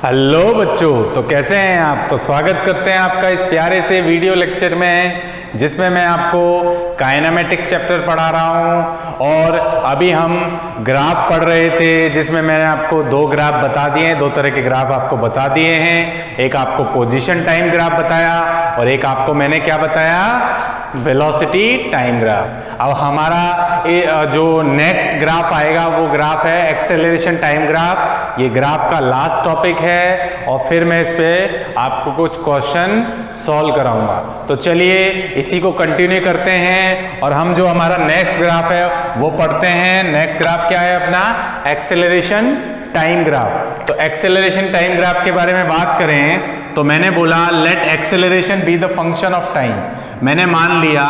Hello बच्चों, तो कैसे हैं आप। तो स्वागत करते हैं आपका इस प्यारे से वीडियो लेक्चर में, जिसमें मैं आपको काइनेमेटिक्स चैप्टर पढ़ा रहा हूं। और अभी हम ग्राफ पढ़ रहे थे, जिसमें मैंने आपको दो ग्राफ बता दिए हैं, दो तरह के ग्राफ आपको बता दिए हैं। एक आपको पोजीशन टाइम ग्राफ बताया और एक आपको मैंने क्या बताया, वेलोसिटी टाइम ग्राफ। अब हमारा जो नेक्स्ट ग्राफ आएगा वो ग्राफ है एक्सेलरेशन टाइम ग्राफ। ये ग्राफ का लास्ट टॉपिक है और फिर मैं इस पे आपको कुछ क्वेश्चन सॉल्व कराऊंगा। तो चलिए इसी को कंटिन्यू करते हैं और हम जो हमारा नेक्स्ट ग्राफ है वो पढ़ते हैं। नेक्स्ट ग्राफ क्या है अपना, एक्सेलरेशन टाइम ग्राफ। तो एक्सेलरेशन टाइम ग्राफ के बारे में बात करें तो मैंने बोला let acceleration be the function of time. मैंने मान लिया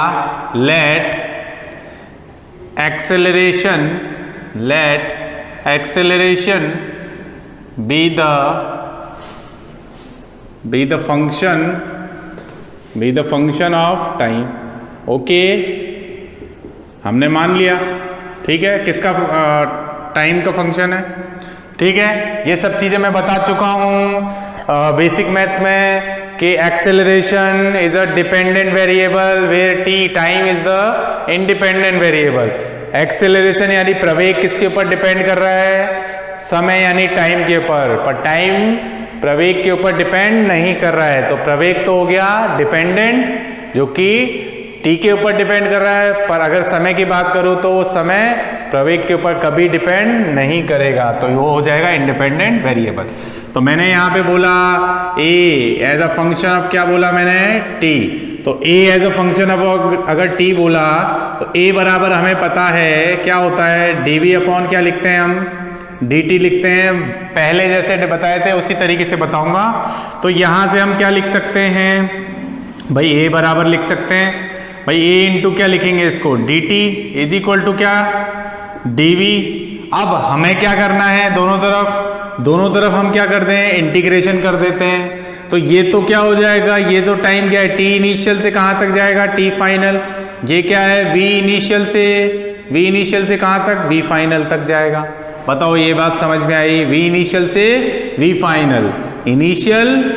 लेट एक्सेलरेशन be the function of time। Okay, हमने मान लिया, ठीक है, किसका टाइम का फंक्शन है। ठीक है, ये सब चीजें मैं बता चुका हूं बेसिक मैथ्स में कि acceleration is a dependent variable where T time is the independent variable. Acceleration यानी प्रवेग किसके ऊपर डिपेंड कर रहा है, समय यानी टाइम के ऊपर, पर टाइम प्रवेग के ऊपर डिपेंड नहीं कर रहा है। तो प्रवेग तो हो गया डिपेंडेंट, जो कि टी के ऊपर डिपेंड कर रहा है, पर अगर समय की बात करूं तो समय प्रवेग के ऊपर कभी डिपेंड नहीं करेगा, तो वो हो जाएगा इंडिपेंडेंट वेरिएबल। तो मैंने यहाँ पे बोला ए एज अ फंक्शन ऑफ, क्या बोला मैंने, टी। तो ए एज अ फंक्शन ऑफ अगर टी बोला तो ए बराबर हमें पता है क्या होता है, डीवी अपॉन क्या लिखते हैं हम, dt लिखते हैं। पहले जैसे बताए थे उसी तरीके से बताऊंगा। तो यहां से हम क्या लिख सकते हैं भाई, a बराबर लिख सकते हैं भाई, a इंटू क्या लिखेंगे इसको, dt इज इक्वल टू क्या, dv। अब हमें क्या करना है, दोनों तरफ हम क्या करते हैं, इंटीग्रेशन कर देते हैं। तो ये तो क्या हो जाएगा, ये तो टाइम क्या है, t इनिशियल से कहां तक जाएगा, t फाइनल। ये क्या है, v इनिशियल से कहां तक, v फाइनल तक जाएगा। बताओ ये बात समझ में आई, v इनिशियल से v final, initial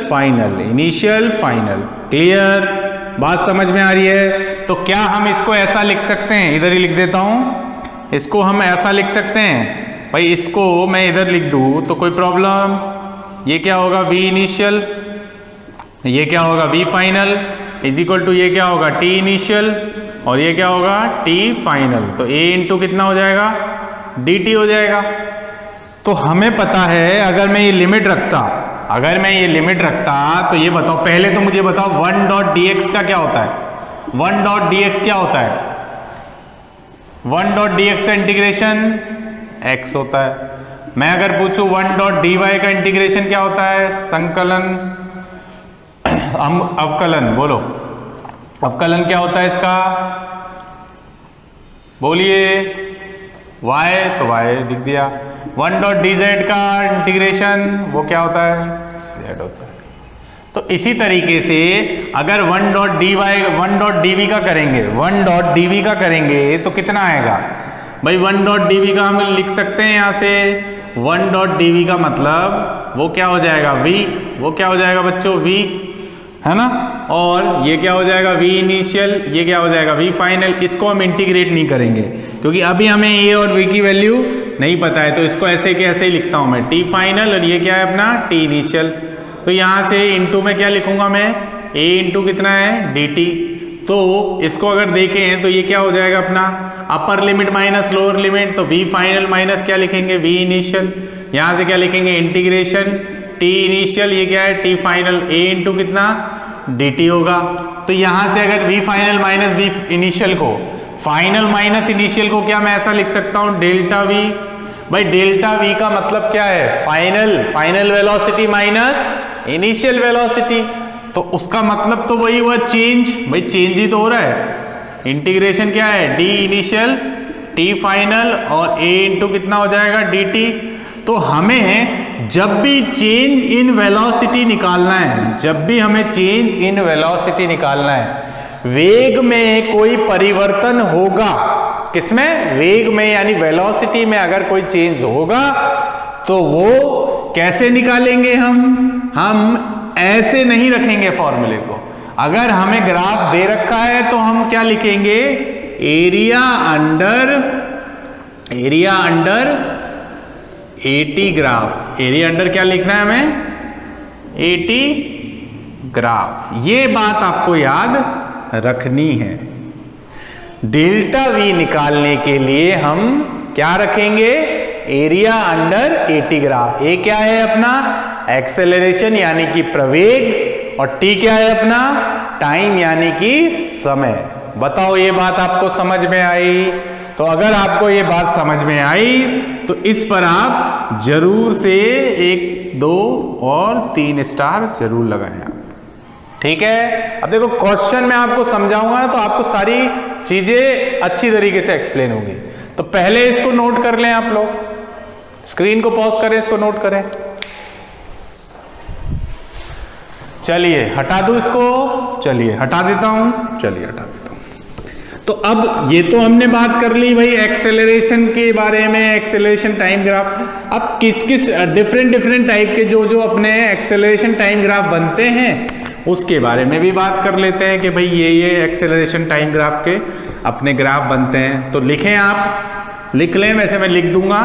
final. Clear, बात समझ में आ रही है। तो क्या हम इसको ऐसा लिख सकते हैं, इधर ही लिख देता हूं, इसको हम ऐसा लिख सकते हैं भाई, इसको मैं इधर लिख दूं तो कोई प्रॉब्लम। ये क्या होगा, v इनिशियल, ये क्या होगा, v final is equal to ये क्या होगा, t इनिशियल, और ये क्या होगा, t फाइनल। तो a इंटू कितना हो जाएगा, dt हो जाएगा। तो हमें पता है अगर मैं ये लिमिट रखता, तो ये बताओ, पहले तो मुझे बताओ 1.dx का क्या होता है, 1.dx क्या होता है, 1.dx का इंटीग्रेशन x होता है। मैं अगर पूछूं 1.dy का इंटीग्रेशन क्या होता है, संकलन, अवकलन, बोलो अवकलन क्या होता है इसका, बोलिए, y, तो y लिख दिया। 1.dz का इंटीग्रेशन वो क्या होता है, z होता है। तो इसी तरीके से अगर 1.dv का करेंगे तो कितना आएगा भाई, 1.dv का हम लिख सकते हैं यहां से, 1.dv का मतलब वो क्या हो जाएगा, वो क्या हो जाएगा बच्चों, v है ना। और ये क्या हो जाएगा, v इनिशियल, ये क्या हो जाएगा, v फाइनल। इसको हम इंटीग्रेट नहीं करेंगे क्योंकि अभी हमें a और v की वैल्यू नहीं पता है, तो इसको ऐसे के ऐसे ही लिखता हूं मैं, t फाइनल, और ये क्या है अपना, t इनिशियल। तो यहां से इंटू में क्या लिखूंगा मैं, a इंटू कितना है, dt। तो इसको अगर देखें तो ये क्या हो जाएगा अपना, upper limit minus lower limit, तो v फाइनल माइनस क्या लिखेंगे, v इनिशियल। यहां से क्या लिखेंगे, इंटीग्रेशन t इनिशियल, ये क्या है, t फाइनल, a इंटू कितना, dt होगा। तो यहां से अगर v final minus v initial को, फाइनल माइनस इनिशियल को क्या मैं ऐसा लिख सकता हूं, डेल्टा v। भाई डेल्टा v का मतलब क्या है, final velocity minus initial velocity. तो उसका मतलब तो वही हुआ चेंज, भाई चेंज ही तो हो रहा है। इंटीग्रेशन क्या है, d इनिशियल t फाइनल और a इंटू कितना हो जाएगा, dt। तो हमें जब भी चेंज इन वेलोसिटी निकालना है, वेग में कोई परिवर्तन होगा, किसमें, वेग में यानी वेलोसिटी में अगर कोई चेंज होगा तो वो कैसे निकालेंगे हम ऐसे नहीं रखेंगे फॉर्मूले को। अगर हमें ग्राफ दे रखा है तो हम क्या लिखेंगे, area under 80 graph. Area under क्या लिखना है हमें, 80 ग्राफ। ये बात आपको याद रखनी है। डेल्टा वी निकालने के लिए हम क्या रखेंगे, एरिया अंडर 80 ग्राफ। ए क्या है अपना, एक्सेलरेशन यानी कि प्रवेग, और टी क्या है अपना, टाइम यानी कि समय। बताओ ये बात आपको समझ में आई? तो अगर आपको ये बात समझ में आई तो इस पर आप जरूर से 1, 2 और 3 स्टार जरूर लगाएं आप। ठीक है, अब देखो क्वेश्चन में आपको समझाऊंगा तो आपको सारी चीजें अच्छी तरीके से एक्सप्लेन होंगी। तो पहले इसको नोट कर लें आप लोग, स्क्रीन को पॉज करें, इसको नोट करें। चलिए हटा दूं इसको, चलिए हटा देता हूं, चलिए हटा देता हूं। तो अब ये तो हमने बात कर ली भाई एक्सेलरेशन के बारे में, एक्सेलरेशन टाइम ग्राफ। अब किस किस डिफरेंट टाइप के जो अपने एक्सेलरेशन टाइम ग्राफ बनते हैं उसके बारे में भी बात कर लेते हैं कि भाई ये एक्सेलरेशन टाइम ग्राफ के अपने ग्राफ बनते हैं। तो लिखें, आप लिख लें, वैसे मैं लिख दूंगा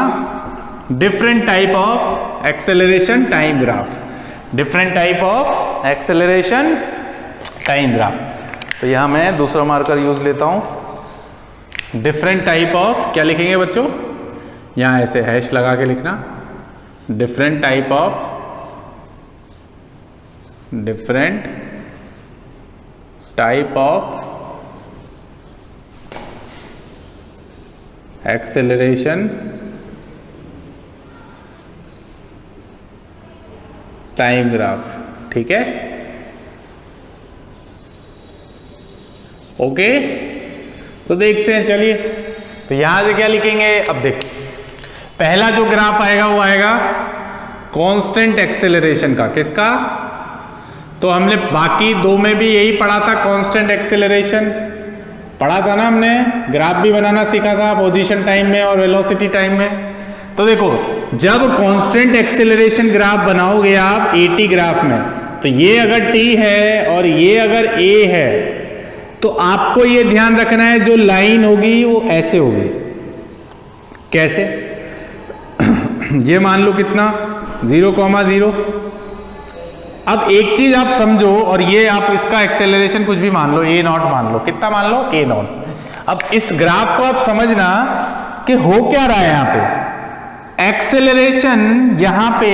different type of acceleration time graph, different type of acceleration time graph. तो यहां मैं दूसरा मार्कर यूज लेता हूं। डिफरेंट टाइप ऑफ क्या लिखेंगे बच्चों, यहां ऐसे हैश लगा के लिखना, different type of acceleration time graph. ठीक है, ओके। तो देखते हैं, चलिए तो यहां से क्या लिखेंगे। अब देखो पहला जो ग्राफ आएगा वो आएगा कांस्टेंट एक्सेलरेशन का। किसका, तो हमने बाकी दो में भी यही पढ़ा था, कांस्टेंट एक्सेलरेशन पढ़ा था ना हमने, ग्राफ भी बनाना सीखा था पोजीशन टाइम में और वेलोसिटी टाइम में। तो देखो जब कांस्टेंट एक्सेलरेशन ग्राफ बनाओगे आप 80 ग्राफ में, तो ये अगर t है और ये अगर a है तो आपको ये ध्यान रखना है जो लाइन होगी वो ऐसे होगी। कैसे, ये मान लो कितना 0,0। अब एक चीज आप समझो, और ये आप इसका एक्सेलरेशन कुछ भी मान लो, a0 मान लो, कितना मान लो, a0। अब इस ग्राफ को आप समझना कि हो क्या रहा है यहां पे। एक्सेलरेशन यहां पे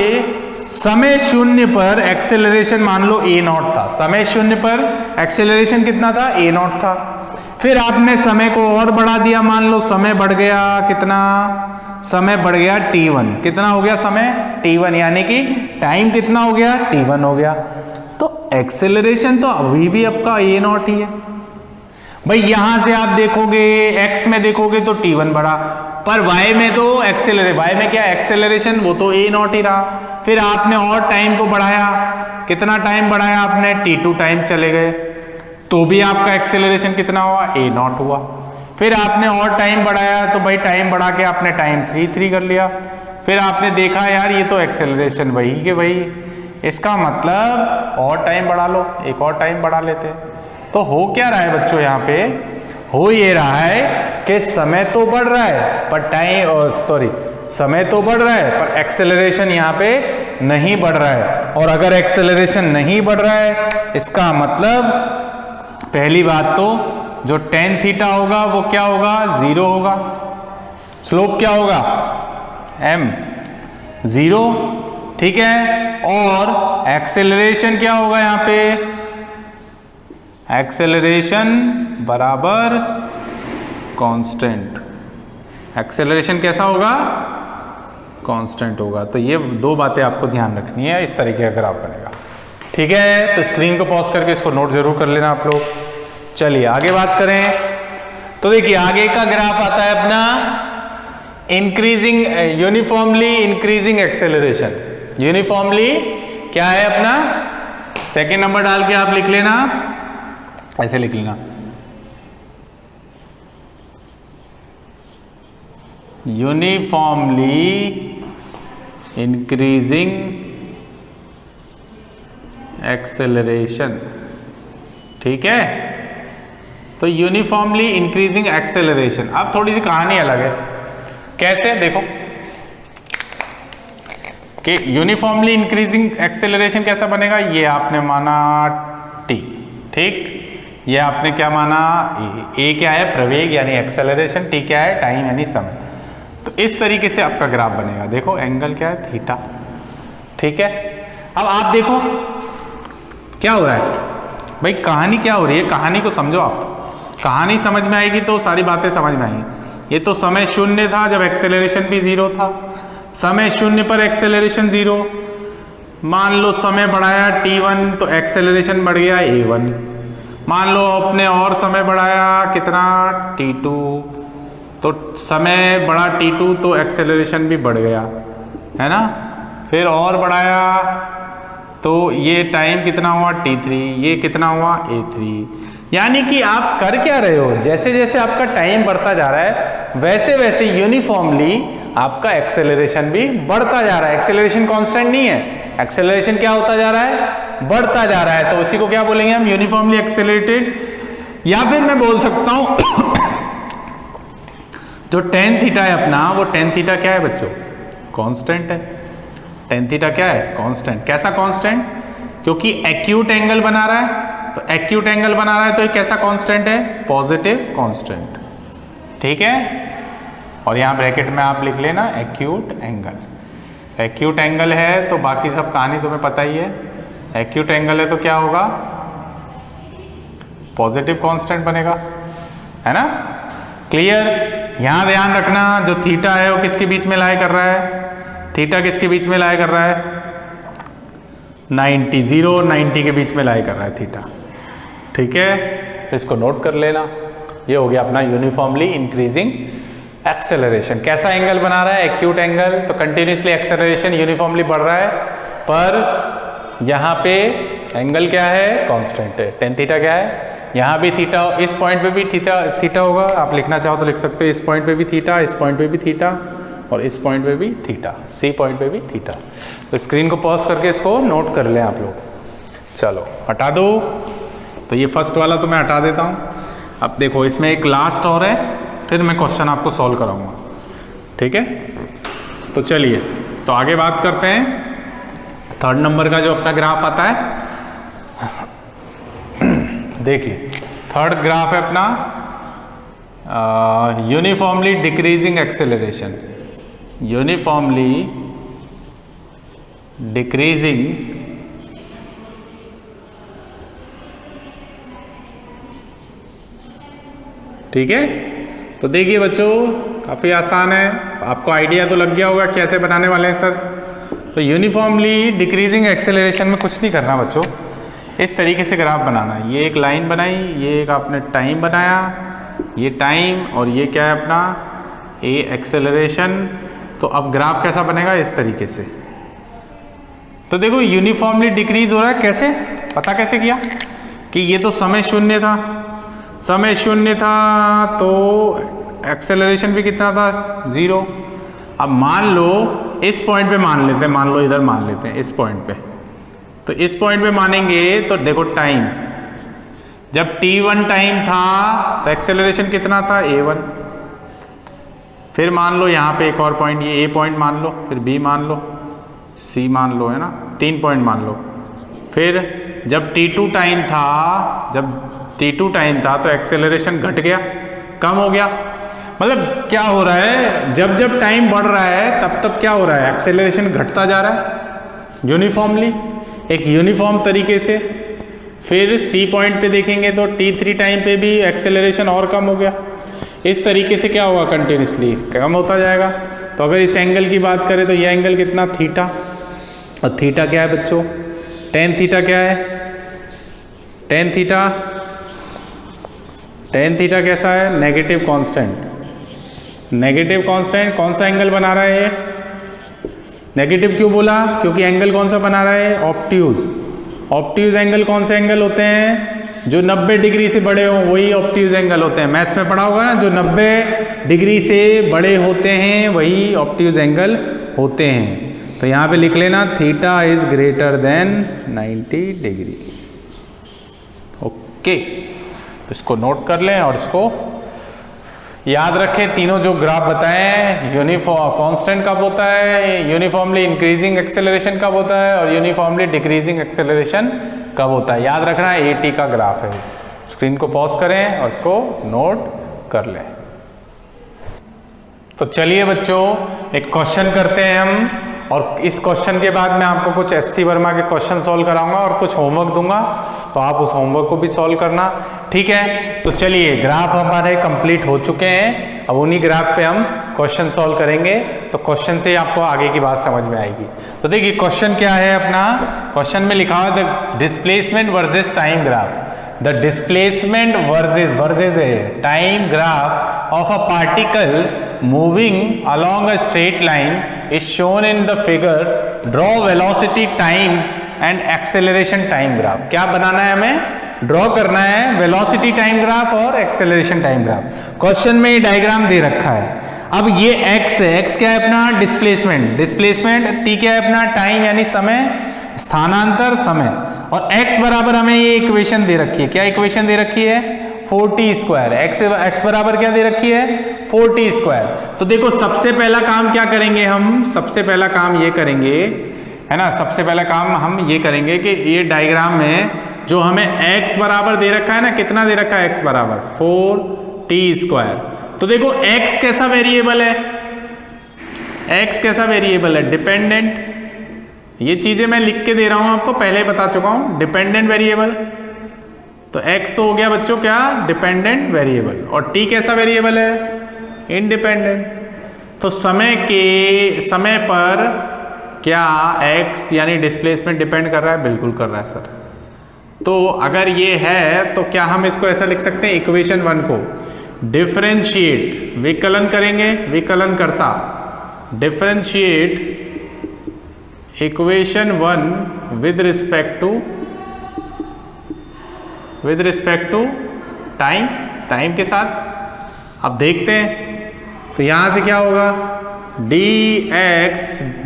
समय शून्य पर एक्सेलरेशन मान लो a0 था, समय शून्य पर एक्सेलरेशन कितना था, a0 था। फिर आपने समय को और बढ़ा दिया, मान लो समय बढ़ गया, कितना समय बढ़ गया t1, कितना हो गया समय t1, यानी कि टाइम कितना हो गया, t1 हो गया। तो एक्सेलरेशन तो अभी भी आपका a0 ही है भाई। यहां से आप देखोगे x में देखोगे तो t1 बढ़ा, पर y में तो y में क्या एक्सेलरेशन, वो तो a0 ही रहा। फिर आपने और टाइम को बढ़ाया, कितना टाइम बढ़ाया आपने, t2 टाइम चले गए, तो भी आपका एक्सेलरेशन कितना हुआ, a0 हुआ। फिर आपने और टाइम बढ़ाया, तो भाई टाइम बढ़ा के आपने टाइम 3 कर लिया। फिर आपने देखा यार ये तो एक्सेलरेशन वही के वही, इसका मतलब और टाइम बढ़ा लो, एक और टाइम बढ़ा लेते। तो हो क्या रहा है बच्चों, यहाँ पे हो ये रहा है कि समय तो बढ़ रहा है पर समय तो बढ़ रहा है पर एक्सेलरेशन यहाँ पे नहीं बढ़ रहा है। और अगर एक्सेलरेशन नहीं बढ़ रहा है इसका मतलब पहली बात तो जो tan थीटा होगा वो क्या होगा, 0 होगा। स्लोप क्या होगा, m 0, ठीक है। और एक्सेलरेशन क्या होगा यहाँ पे, एक्सेलरेशन बराबर कांस्टेंट। एक्सेलरेशन कैसा होगा, कांस्टेंट होगा। तो ये दो बातें आपको ध्यान रखनी है, इस तरीके का ग्राफ बनेगा, ठीक है। तो स्क्रीन को पॉज करके इसको नोट जरूर कर लेना आप लोग। चलिए आगे बात करें। तो देखिए आगे का ग्राफ आता है अपना increasing, uniformly increasing acceleration. Uniformly क्या है अपना, सेकेंड नंबर डाल के आप लिख लेना, ऐसे लिख लेना, यूनिफॉर्मली इंक्रीजिंग एक्सेलरेशन, ठीक है। तो यूनिफॉर्मली इंक्रीजिंग एक्सेलरेशन। अब थोड़ी सी कहानी अलग है, कैसे देखो कि यूनिफॉर्मली इंक्रीजिंग एक्सेलरेशन कैसा बनेगा। ये आपने माना टी, ठीक, ये आपने क्या माना, ए क्या है, प्रवेग यानी एक्सेलरेशन, टी क्या है, टाइम यानी समय। तो इस तरीके से आपका ग्राफ बनेगा। देखो एंगल क्या है, थीटा, ठीक है। अब आप देखो क्या हो रहा है भाई, कहानी क्या हो रही है, कहानी को समझो आप। कहानी समझ में आएगी तो सारी बातें समझ में आएंगी। ये तो समय शून्य था जब एक्सेलरेशन भी जीरो था, समय शून्य पर एक्सेलरेशन जीरो। मान लो समय बढ़ाया t1 तो एक्सेलरेशन बढ़ गया a1। मान लो आपने और समय बढ़ाया कितना, t2, तो समय बढ़ा t2 तो एक्सेलरेशन भी बढ़ गया, है ना। फिर और बढ़ाया तो ये टाइम कितना हुआ t3, ये कितना हुआ a3। यानी कि आप कर क्या रहे हो, जैसे जैसे आपका टाइम बढ़ता जा रहा है वैसे वैसे यूनिफॉर्मली आपका एक्सेलरेशन भी बढ़ता जा रहा है। एक्सेलरेशन कांस्टेंट नहीं है, एक्सेलरेशन क्या होता जा रहा है, बढ़ता जा रहा है। तो इसी को क्या बोलेंगे हम, यूनिफॉर्मली एक्सेलरेटेड। या फिर मैं बोल सकता हूं जो टेन थीटा है अपना, वो टेन थीटा क्या है बच्चों, कांस्टेंट है। टेन थीटा क्या है, कांस्टेंट। कैसा कांस्टेंट, क्योंकि एक्यूट एंगल बना रहा है, तो एक्यूट एंगल बना रहा है तो ये कैसा कांस्टेंट है, पॉजिटिव कांस्टेंट, ठीक है। और यहां ब्रैकेट में आप लिख लेना एक्यूट एंगल। एक्यूट एंगल है तो बाकी सब कहानी तुम्हें पता ही है। एक्यूट एंगल है तो क्या होगा, पॉजिटिव कांस्टेंट बनेगा, है ना। क्लियर। यहां ध्यान रखना जो थीटा है वो किसके बीच में लाई कर रहा है, थीटा किसके बीच में लाई कर रहा है, 90, 0 और 90 के बीच में लाई कर रहा है थीटा, ठीक है। तो इसको नोट कर लेना। ये हो गया अपना यूनिफॉर्मली इंक्रीजिंग एक्सेलरेशन। कैसा एंगल बना रहा है, एक्यूट एंगल। तो कंटिन्यूसली एक्सेलरेशन यूनिफॉर्मली बढ़ रहा है, पर यहाँ पे एंगल क्या है, कांस्टेंट है। टेन थीटा क्या है, यहाँ भी थीटा, इस पॉइंट पे भी थीटा होगा। आप लिखना चाहो तो लिख सकते हो, इस पॉइंट पे भी थीटा, इस पॉइंट पे भी थीटा, और इस पॉइंट पे भी थीटा, सी पॉइंट पे भी थीटा। तो स्क्रीन को पॉज करके इसको नोट कर लें आप लोग। चलो हटा दो। तो ये फर्स्ट वाला तो मैं हटा देता हूँ। अब देखो इसमें एक लास्ट और है, फिर मैं क्वेश्चन आपको सॉल्व कराऊंगा, ठीक है। तो चलिए तो आगे बात करते हैं। थर्ड नंबर का जो अपना ग्राफ आता है, देखिए थर्ड ग्राफ है अपना uniformly decreasing acceleration. Uniformly decreasing ठीक है। तो देखिए बच्चों काफ़ी आसान है, आपको आइडिया तो लग गया होगा कैसे बनाने वाले हैं सर। तो यूनिफॉर्मली डिक्रीजिंग एक्सेलरेशन में कुछ नहीं करना बच्चों, इस तरीके से ग्राफ बनाना। ये एक लाइन बनाई, ये एक आपने टाइम बनाया, ये टाइम और ये क्या है अपना ए एक्सेलरेशन। तो अब ग्राफ कैसा बनेगा, इस तरीके से। तो देखो यूनिफॉर्मली डिक्रीज हो रहा है, कैसे पता कैसे किया कि ये तो समय शून्य था, समय शून्य था तो एक्सेलरेशन भी कितना था, 0। अब मान लो इस पॉइंट पे मान लेते हैं, मान लो इधर मान लेते हैं इस पॉइंट पे। तो इस पॉइंट पे मानेंगे तो देखो टाइम, जब t1 टाइम था तो एक्सेलरेशन कितना था, a1। फिर मान लो यहाँ पे एक और पॉइंट, ये a पॉइंट मान लो, फिर b मान लो, c मान लो, है ना, 3 पॉइंट मान लो। फिर जब t2 टाइम था, जब t2 टाइम था तो एक्सेलरेशन घट गया, कम हो गया। मतलब क्या हो रहा है, जब जब टाइम बढ़ रहा है तब तब क्या हो रहा है, एक्सेलरेशन घटता जा रहा है यूनिफॉर्मली, एक यूनिफॉर्म तरीके से। फिर सी पॉइंट पे देखेंगे तो t3 टाइम पे भी एक्सेलरेशन और कम हो गया। इस तरीके से क्या होगा, कंटिन्यूसली कम होता जाएगा। तो अगर इस एंगल की बात करें तो यह एंगल कितना, थीटा। और थीटा क्या है बच्चों, टेन थीटा क्या है, टेन थीटा, टेन थीटा कैसा है, नेगेटिव कांस्टेंट। नेगेटिव कांस्टेंट कौन सा एंगल बना रहा है, नेगेटिव क्यों बोला, क्योंकि एंगल कौन सा बना रहा है, ऑब्ट्यूज। ऑब्ट्यूज एंगल कौन से एंगल होते हैं, जो 90 डिग्री से बड़े हों वही ऑब्ट्यूज एंगल होते हैं। मैथ्स में पढ़ा होगा ना, जो 90 डिग्री से बड़े होते हैं वही ऑब्ट्यूज एंगल होते हैं। तो यहाँ पे लिख लेना theta is greater than 90 degree. Okay, तो इसको नोट कर लें और इसको याद रखें। तीनों जो ग्राफ बताए हैं, यूनिफॉर्म कांस्टेंट कब होता है, यूनिफॉर्मली इंक्रीजिंग एक्सेलरेशन कब होता है और यूनिफॉर्मली डिक्रीजिंग एक्सेलरेशन कब होता है, याद रखना है। AT का ग्राफ है। स्क्रीन को पॉज करें और इसको नोट कर लें। तो चलिए बच्चों, एक क्वेश्चन करते हैं हम, और इस क्वेश्चन के बाद मैं आपको कुछ SC वर्मा के क्वेश्चन सॉल्व कराऊंगा और कुछ होमवर्क दूंगा, तो आप उस होमवर्क को भी सॉल्व करना, ठीक है। तो चलिए, ग्राफ हमारे कंप्लीट हो चुके हैं, अब उन्हीं ग्राफ पे हम क्वेश्चन सॉल्व करेंगे। तो क्वेश्चन से आपको आगे की बात समझ में आएगी। तो देखिए क्वेश्चन क्या है अपना, क्वेश्चन में लिखा हुआ the displacement versus time graph. The displacement versus a time graph of a particle moving along a straight line is shown in the figure. Draw velocity time and acceleration time graph. क्या बनाना है हमें, draw करना है velocity time graph और acceleration time graph. Question में ये diagram दे रखा है। अब ये x है, x क्या है अपना डिस्प्लेसमेंट, t क्या है अपना टाइम यानी समय, स्थानांतर समय, और x बराबर हमें ये इक्वेशन दे रखी है। क्या इक्वेशन दे रखी है, 4t स्क्वायर। x बराबर क्या दे रखी है, 4t स्क्वायर। तो देखो सबसे पहला काम क्या करेंगे हम, सबसे पहला काम ये करेंगे, है ना, सबसे पहला काम हम ये करेंगे कि ये डायग्राम में जो हमें x बराबर दे रखा है ना, कितना दे रखा है, x बराबर 4t स्क्वायर। तो देखो x कैसा वेरिएबल है, x कैसा वेरिएबल है, डिपेंडेंट। ये चीजें मैं लिख के दे रहा हूं आपको, पहले बता चुका हूं, डिपेंडेंट वेरिएबल। तो x तो हो गया बच्चों क्या, डिपेंडेंट वेरिएबल, और t कैसा वेरिएबल है, इंडिपेंडेंट। तो समय पर क्या x यानी डिस्प्लेसमेंट डिपेंड कर रहा है, बिल्कुल कर रहा है सर। तो अगर ये है तो क्या हम इसको ऐसा लिख सकते हैं, इक्वेशन 1 को डिफरेंशिएट, विकलन करेंगे, विकलन करता, differentiate equation 1 with respect to time के साथ। अब देखते हैं, तो यहां से क्या होगा, dx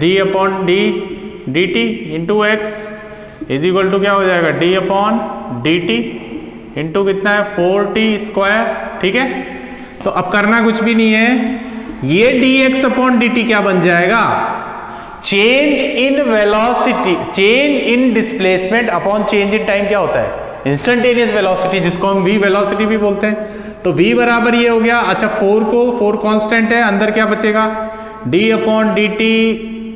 d upon dt into X is equal to क्या हो जाएगा, d अपॉन dt इंटू कितना है, 4t स्क्वायर, ठीक है। तो अब करना कुछ भी नहीं है, ये dx अपॉन dt क्या बन जाएगा, change in velocity, change in displacement upon change in time क्या होता है, इंस्टेंटेनियस वेलोसिटी, जिसको हम v वेलोसिटी भी बोलते हैं। तो v बराबर ये हो गया, अच्छा 4 कांस्टेंट है, अंदर क्या बचेगा, d upon dt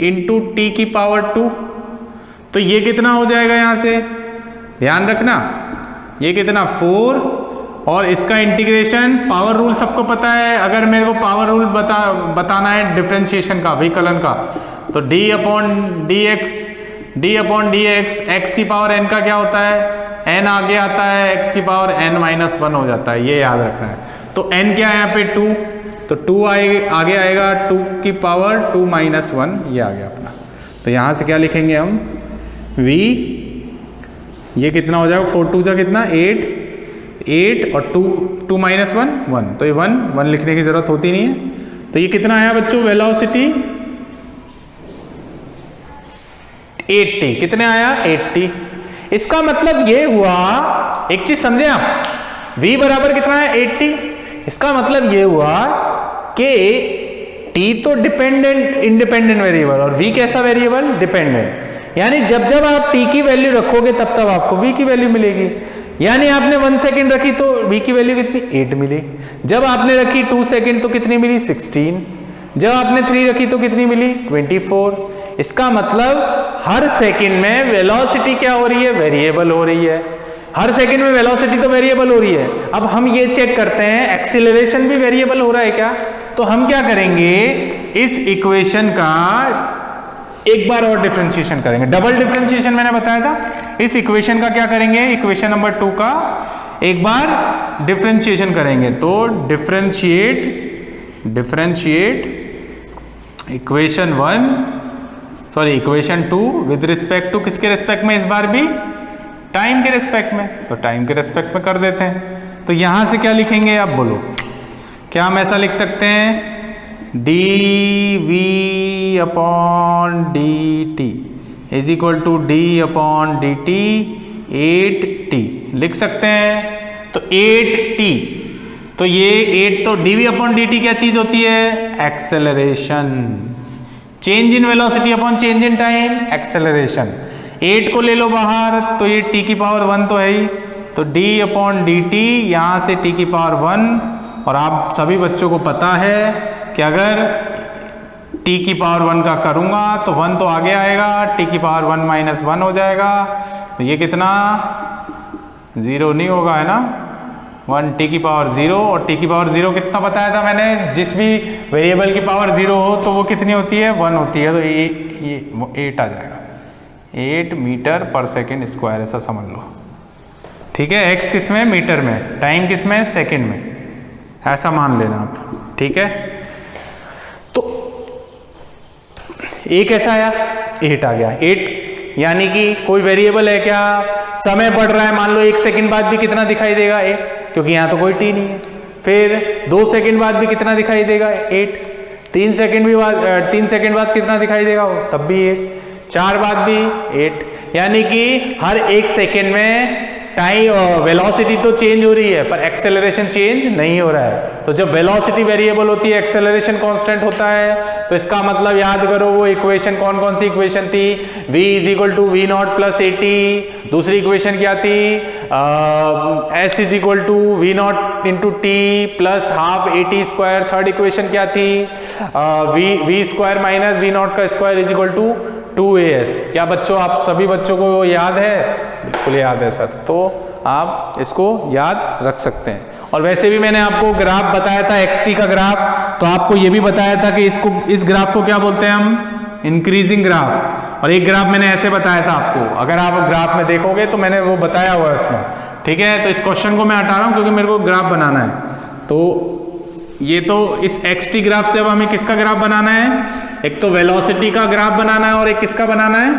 into t की पावर 2। तो ये कितना हो जाएगा, यहां से ध्यान रखना, ये कितना 4, और इसका इंटीग्रेशन, पावर रूल सबको पता है, अगर मेरे को पावर रूल बताना है डिफरेंशिएशन का, विकलन का, तो d अपॉन dx x की पावर n का क्या होता है, n आगे आता है, x की पावर n माइनस 1 हो जाता है, ये याद रखना है। तो n क्या है यहाँ पे 2, तो 2 आगे आएगा, 2 की पावर 2 माइनस 1, ये आ गया अपना। तो यहाँ से क्या लिखेंगे हम, v, ये कितना हो जाएगा, 4 2 जा कितना 8 और 2 माइनस 1 तो ये 1 लिखने की जरूरत होती नहीं है। तो ये कितना आया बच्चों, वेलोसिटी 80, कितने आया 80। इसका मतलब ये हुआ, एक चीज समझे आप, v बराबर कितना है 80, इसका मतलब ये हुआ कि t तो इंडिपेंडेंट वेरिएबल, और v कैसा वेरिएबल, डिपेंडेंट। यानी जब जब आप t की वैल्यू रखोगे तब तब आपको v की वैल्यू मिलेगी। यानी आपने 1 सेकेंड रखी तो v की वैल्यू कितनी, 8 मिली। जब आपने रखी 2 सेकेंड तो कितनी मिली, 16। जब आपने 3 रखी तो कितनी मिली, 24। इसका मतलब हर सेकंड में वेलोसिटी क्या हो रही है, वेरिएबल हो रही है। हर सेकंड में वेलोसिटी तो वेरिएबल हो रही है। अब हम ये चेक करते हैं एक्सीलरेशन भी वेरिएबल हो रहा है क्या। तो हम क्या करेंगे, इस इक्वेशन का एक बार और डिफरेंशिएशन करेंगे, डबल डिफरेंशिएशन मैंने बताया था। इस इक्वेशन का क्या करेंगे, इक्वेशन नंबर 2 का एक बार डिफरेंशिएशन करेंगे। तो differentiate equation 2 with respect to किसके रिस्पेक्ट में, इस बार भी टाइम के रिस्पेक्ट में। तो टाइम के रिस्पेक्ट में कर देते हैं। तो यहां से क्या लिखेंगे आप बोलो, क्या हम ऐसा लिख सकते हैं, D V upon D T is equal to D upon D T 8t लिख सकते हैं। तो 8t, तो ये 8 तो dv अपॉन dt क्या चीज होती है? Acceleration. Change in velocity upon change in time, acceleration. 8 को ले लो बाहर, तो ये t की पावर 1 तो है ही, तो d अपॉन डी टी, यहाँ से t की पावर 1। और आप सभी बच्चों को पता है कि अगर t की पावर 1 का करूँगा तो 1 तो आगे आएगा, t की पावर 1 माइनस 1 हो जाएगा, तो ये कितना 0 नहीं होगा, है ना। 1 t की पावर 0, और t की पावर 0 कितना बताया था मैंने? जिस भी वेरिएबल की पावर 0 हो तो वो कितनी होती है? 1 होती है, तो ये 8 आ जाएगा। 8 मीटर पर सेकेंड स्क्वायर, ऐसा समझ लो। ठीक है, x किस में? मीटर में। टाइम किस में? सेकेंड में। ऐसा मान लेना आप, ठीक है। तो a कैसा आया? 8 आ गया। 8 यानी कि कोई वेरिएबल है क्या? समय बढ़ रहा है, मान लो 1 सेकंड बाद भी कितना दिखाई देगा? 8, क्योंकि यहाँ तो कोई t नहीं है। फिर 2 सेकंड बाद भी कितना दिखाई देगा? 8। 3 सेकंड बाद कितना दिखाई देगा? तब भी 8। 4 बाद भी 8। यानी कि हर 1 सेकंड में टाइम वेलोसिटी तो चेंज हो रही है, पर एक्सेलरेशन चेंज नहीं हो रहा है। तो जब वेलोसिटी वेरिएबल होती है, एक्सेलरेशन कांस्टेंट होता है, तो इसका मतलब याद करो वो इक्वेशन कौन सी इक्वेशन थी? v is equal to we naught plus A t. दूसरी इक्वेशन क्या थी? s is equal to we naught into t plus half a t square. Third equation क्या थी? V square minus v naught का square is equal to 2as। क्या बच्चों, आप सभी बच्चों को याद है? बिल्कुल याद है सर। तो आप इसको याद रख सकते हैं। और वैसे भी मैंने आपको ग्राफ बताया था, xt का ग्राफ, तो आपको ये भी बताया था कि इस ग्राफ को क्या बोलते हैं हम? Increasing graph. और एक ग्राफ मैंने ऐसे बताया था आपको, अगर आप ग्राफ में देखोगे तो मैंने वो बताया हुआ है उसमें, ठीक है। तो इस क्वेश्चन को मैं हटा रहा हूँ क्योंकि मेरे को ग्राफ बनाना है। तो ये तो इस xt ग्राफ से अब हमें किसका ग्राफ बनाना है? एक तो वेलोसिटी का ग्राफ बनाना है, और एक किसका बनाना है?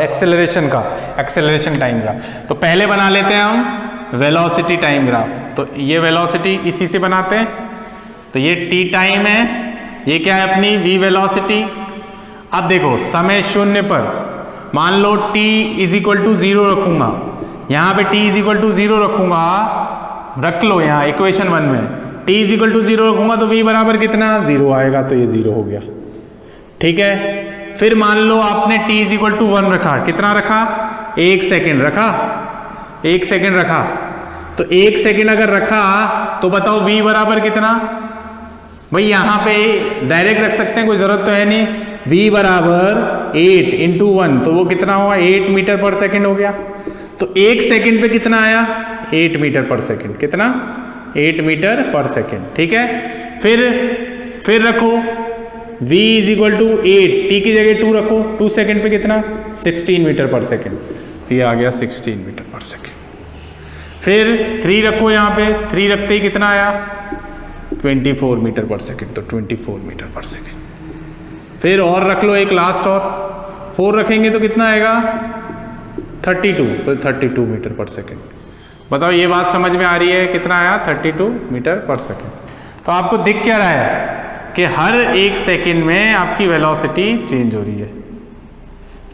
एक्सेलरेशन का, एक्सेलरेशन टाइम ग्राफ। तो पहले बना लेते हैं हम वेलोसिटी टाइम ग्राफ। तो ये वेलोसिटी इसी से बनाते हैं। तो ये t टाइम है, ये क्या है अपनी v वेलोसिटी। अब देखो समय 0 पर मान लो t इज इक्वल टू 0 रखूंगा, यहाँ पे t इज इक्वल टू 0 रखूंगा, रख लो यहाँ इक्वेशन 1 में t इज इक्वल टू 0 रखूंगा तो v बराबर कितना? 0 आएगा, तो ये 0 हो गया, ठीक है। फिर मान लो आपने t इज इक्वल टू 1 रखा, कितना रखा? 1 सेकेंड रखा, 1 सेकेंड रखा। तो 1 सेकेंड अगर रखा तो बताओ v बराबर कितना? भाई यहाँ पे डायरेक्ट रख सकते हैं, कोई जरूरत तो है नहीं। v बराबर 8 इंटू 1, तो वो कितना हुआ? 8 मीटर पर सेकेंड हो गया। तो 1 सेकेंड पे कितना आया? 8 मीटर पर सेकेंड। कितना? 8 मीटर पर सेकेंड, ठीक है। फिर रखो v is equal to 8, t की जगह 2 रखो, 2 सेकेंड पे कितना? 16 मीटर पर सेकेंड। ये आ गया 16 मीटर पर सेकेंड। फिर 3 रखो यहाँ पे, 3 रखते ही कितना आया? 24 मीटर पर सेकेंड, तो 24 मीटर पर सेकेंड। फिर और रख लो एक लास्ट, और 4 रखेंगे तो कितना आएगा? 32, तो 32 मीटर पर सेकेंड। बताओ ये बात समझ में आ रही है? कितना आया? 32 मीटर पर सेकेंड। तो आपको दिख क्या रहा है कि हर 1 सेकेंड में आपकी वेलोसिटी चेंज हो रही है,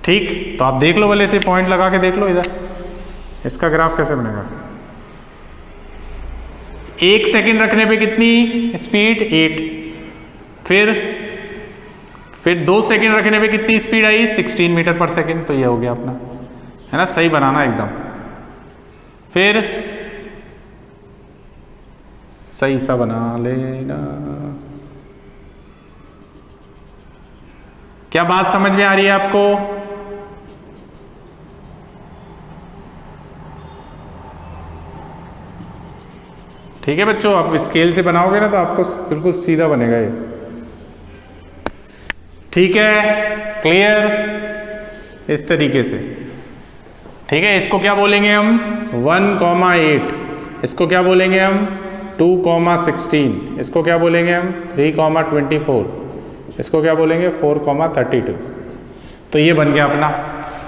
ठीक। तो आप देख लो, भले से पॉइंट लगा के देख लो इधर, इसका ग्राफ कैसे बनेगा। 1 सेकेंड रखने पे कितनी स्पीड? 8। फिर 2 सेकेंड रखने पे कितनी स्पीड आई? 16 मीटर पर सेकेंड। तो ये हो गया अपना, है ना। सही बनाना एकदम, फिर सही सा बना लेना। क्या बात समझ में आ रही है आपको? ठीक है बच्चों, आप स्केल से बनाओगे ना तो आपको बिल्कुल सीधा बनेगा ये, ठीक है। क्लियर? इस तरीके से, ठीक है। इसको क्या बोलेंगे हम? 1,8। इसको क्या बोलेंगे हम? 2,16। इसको क्या बोलेंगे हम? 3,24। इसको क्या बोलेंगे? 4,32। तो ये बन गया अपना।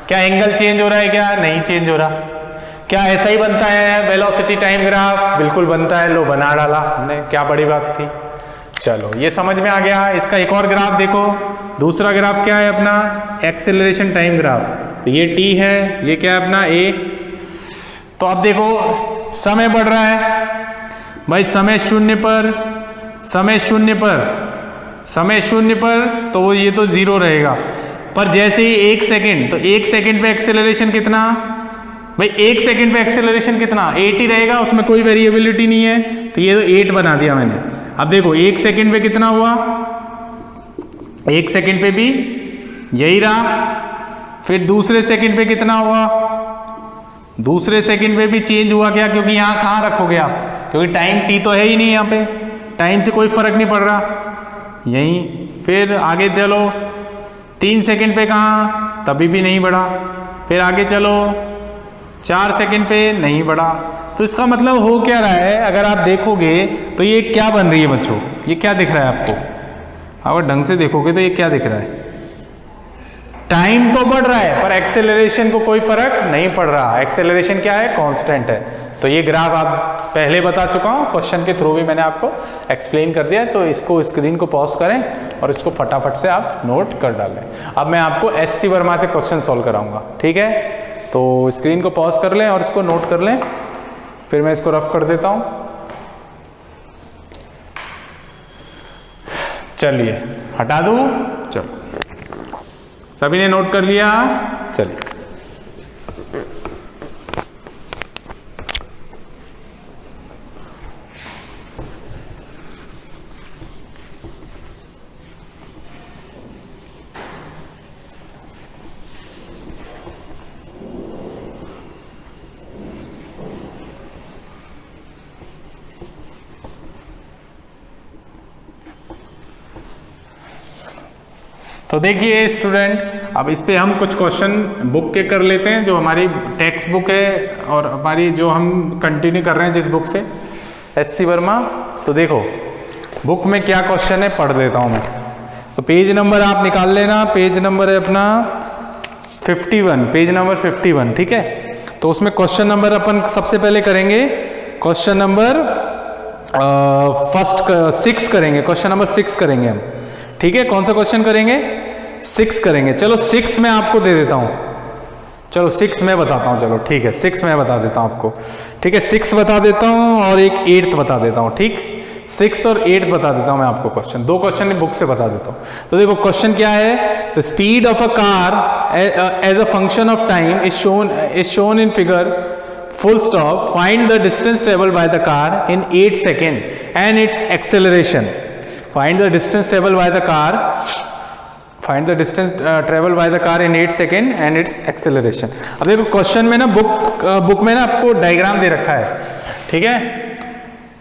क्या एंगल चेंज हो रहा है? क्या नहीं चेंज हो रहा? क्या ऐसा ही बनता है वेलोसिटी टाइम ग्राफ? बिल्कुल बनता है। लो बना डाला हमने, क्या बड़ी बात थी। चलो ये समझ में आ गया। इसका एक और ग्राफ देखो, दूसरा ग्राफ क्या है अपना, एक्सेलरेशन टाइम ग्राफ। तो ये t है, ये क्या है अपना a। तो अब देखो समय बढ़ रहा है भाई, समय शून्य पर, समय शून्य पर, समय शून्य पर, तो ये तो 0 रहेगा। पर जैसे ही 1 सेकेंड, तो 1 सेकेंड पे एक्सेलरेशन कितना भाई, 1 सेकेंड पे एक्सेलरेशन कितना 8 ही रहेगा, उसमें कोई वेरिएबिलिटी नहीं है। तो ये तो 8 बना दिया मैंने। अब देखो 1 सेकेंड पे कितना हुआ, 1 सेकेंड पे भी यही रहा। फिर दूसरे सेकेंड पे कितना हुआ, दूसरे सेकेंड पे भी चेंज हुआ क्या, क्योंकि यहाँ कहाँ रखोगे आप, क्योंकि टाइम t तो है ही नहीं यहाँ पे, टाइम से कोई फर्क नहीं पड़ रहा यहीं। फिर आगे चलो 3 सेकेंड पे कहाँ, तभी भी नहीं बढ़ा। फिर आगे चलो 4 सेकेंड पे नहीं बढ़ा। तो इसका मतलब हो क्या रहा है, अगर आप देखोगे तो ये क्या बन रही है बच्चों, ये क्या दिख रहा है आपको, अगर ढंग से देखोगे तो ये क्या दिख रहा है, टाइम तो बढ़ रहा है पर एक्सेलरेशन को कोई फर्क नहीं पड़ रहा। एक्सेलरेशन क्या है, कांस्टेंट है। तो ये ग्राफ आप पहले बता चुका हूँ, क्वेश्चन के थ्रू भी मैंने आपको एक्सप्लेन कर दिया है। तो इसको स्क्रीन को पॉज करें और इसको फटाफट से आप नोट कर डालें। अब मैं आपको SC वर्मा से क्वेश्चन सॉल्व कराऊंगा, ठीक है। तो स्क्रीन को पॉज कर लें और इसको नोट कर लें, फिर मैं इसको रफ कर देता हूं। चलिए हटा दूं, चलो सभी ने नोट कर लिया, चलिए। तो देखिए स्टूडेंट, अब इस पे हम कुछ क्वेश्चन बुक के कर लेते हैं, जो हमारी टेक्स्ट बुक है और हमारी जो हम कंटिन्यू कर रहे हैं जिस बुक से, SC वर्मा। तो देखो बुक में क्या क्वेश्चन है पढ़ लेता हूँ मैं। तो पेज नंबर आप निकाल लेना, पेज नंबर है अपना 51, पेज नंबर 51, ठीक है। तो उसमें क्वेश्चन नंबर अपन सबसे पहले करेंगे, क्वेश्चन नंबर 6 करेंगे, क्वेश्चन नंबर 6 करेंगे हम, ठीक है। कौन सा क्वेश्चन करेंगे, 6 करेंगे। चलो 6 मैं आपको दे देता हूं, चलो 6 मैं बताता हूं, चलो ठीक है 6 मैं बता देता हूं आपको, ठीक है। 6 बता देता हूं और एक 8th बता देता हूं, ठीक। 6th और 8th बता देता हूं मैं आपको क्वेश्चन, 2 क्वेश्चन बुक से बता देता हूं। तो देखो क्वेश्चन क्या है, the speed of a car as a function of time is shown in figure full stop, find the distance traveled by the car in 8 seconds and its acceleration. Find the distance traveled by the car, find the distance traveled by the car in 8 seconds and its acceleration. अब देखो question में ना book में ना आपको diagram दे रखा है, ठीक है।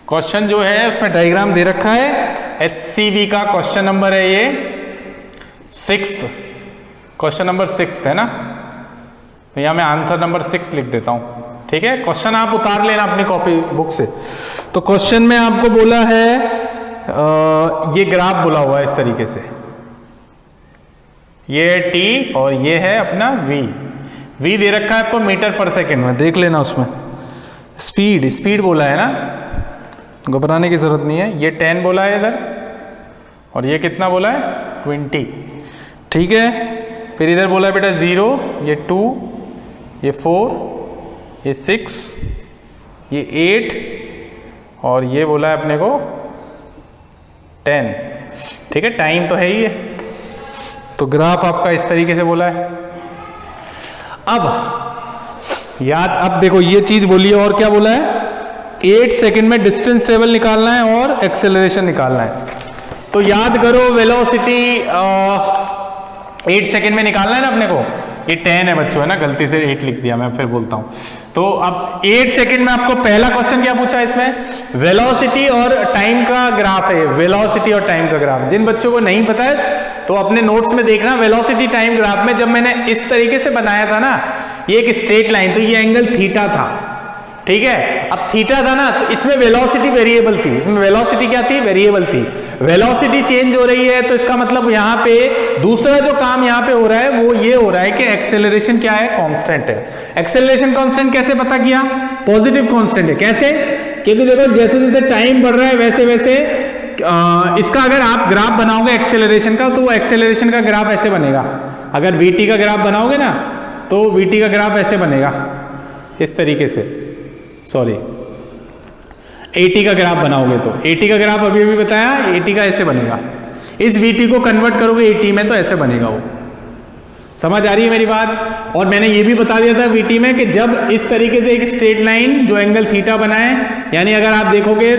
क्वेश्चन जो है उसमें डायग्राम दे रखा है, HCV का क्वेश्चन नंबर है ये 6th, क्वेश्चन नंबर 6 है ना। भैया मैं आंसर नंबर 6 लिख देता हूं, ठीक है। क्वेश्चन आप उतार लेना अपनी कॉपी बुक से। तो क्वेश्चन में आपको बोला है ये ग्राफ बोला हुआ है इस तरीके से, ये है T और ये है अपना V दे रखा है आपको मीटर पर सेकंड में, देख लेना उसमें। स्पीड बोला है ना, घबराने की जरूरत नहीं है। ये 10 बोला है इधर और ये कितना बोला है 20, ठीक है। फिर इधर बोला है बेटा 0, ये 2, ये 4, ये 6, ये 8 और ये बोला है अपने को 10, ठीक है। टाइम तो है ही है। तो ग्राफ आपका इस तरीके से बोला है। अब देखो ये चीज बोली है और क्या बोला है, 8 सेकंड में डिस्टेंस ट्रेवल निकालना है और एक्सेलरेशन निकालना है। तो याद करो वेलोसिटी 8 सेकंड में निकालना है ना अपने को। ये 10 है बच्चों, है ना, गलती से 8 लिख दिया मैं, फिर बोलता हूं। तो अब 8 सेकंड में आपको पहला क्वेश्चन क्या पूछा है इसमें, वेलोसिटी और टाइम का ग्राफ है, वेलोसिटी और टाइम का ग्राफ। जिन बच्चों को नहीं पता है तो अपने नोट्स में देखना, वेलोसिटी टाइम ग्राफ में जब मैंने इस तरीके से बनाया था ना, ये एक स्ट्रेट लाइन, तो ये एंगल थीटा था, ठीक है। अब थीटा था ना, तो इसमें वेलोसिटी वेरिएबल थी, इसमें वेलोसिटी क्या थी, वेरिएबल थी। वेलोसिटी चेंज हो रही है तो इसका मतलब यहाँ पे दूसरा जो काम यहाँ पे हो रहा है वो ये हो रहा है कि एक्सेलरेशन क्या है, कांस्टेंट है। एक्सेलरेशन कांस्टेंट कैसे पता किया, पॉजिटिव कांस्टेंट है। कैसे, क्योंकि देखो जैसे जैसे टाइम बढ़ रहा है वैसे वैसे इसका अगर आप ग्राफ बनाओगे एक्सेलरेशन का, तो वो एक्सेलरेशन का ग्राफ ऐसे बनेगा। अगर वीटी का ग्राफ बनाओगे ना, तो वीटी का ग्राफ ऐसे बनेगा, इस तरीके से। सॉरी, एटी का ग्राफ बनाओगे तो एटी का ग्राफ अभी अभी बताया, एटी का ऐसे बनेगा। इस वीटी को कन्वर्ट करोगे एटी में तो ऐसे बनेगा वो। समझ आ रही है मेरी बात? और मैंने ये भी बता दिया था वीटी में कि जब इस तरीके से एक स्ट्रेट लाइन जो एंगल थीटा बनाए, यानी अगर आप देखोगे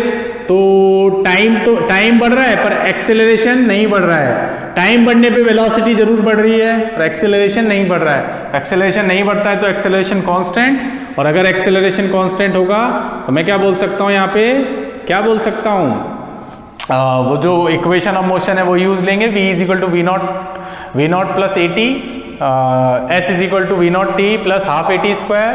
तो टाइम बढ़ रहा है पर एक्सेलरेशन नहीं बढ़ रहा है। टाइम बढ़ने पे वेलोसिटी जरूर बढ़ रही है पर एक्सेलरेशन नहीं बढ़ रहा है। एक्सेलरेशन नहीं बढ़ता है तो एक्सेलरेशन कांस्टेंट, और अगर एक्सेलरेशन कांस्टेंट होगा तो मैं क्या बोल सकता हूँ, यहाँ पे क्या बोल सकता हूँ, वो जो इक्वेशन ऑफ मोशन है वो यूज लेंगे, v is equal to we naught plus A t, s is equal to we naught t plus half a t square,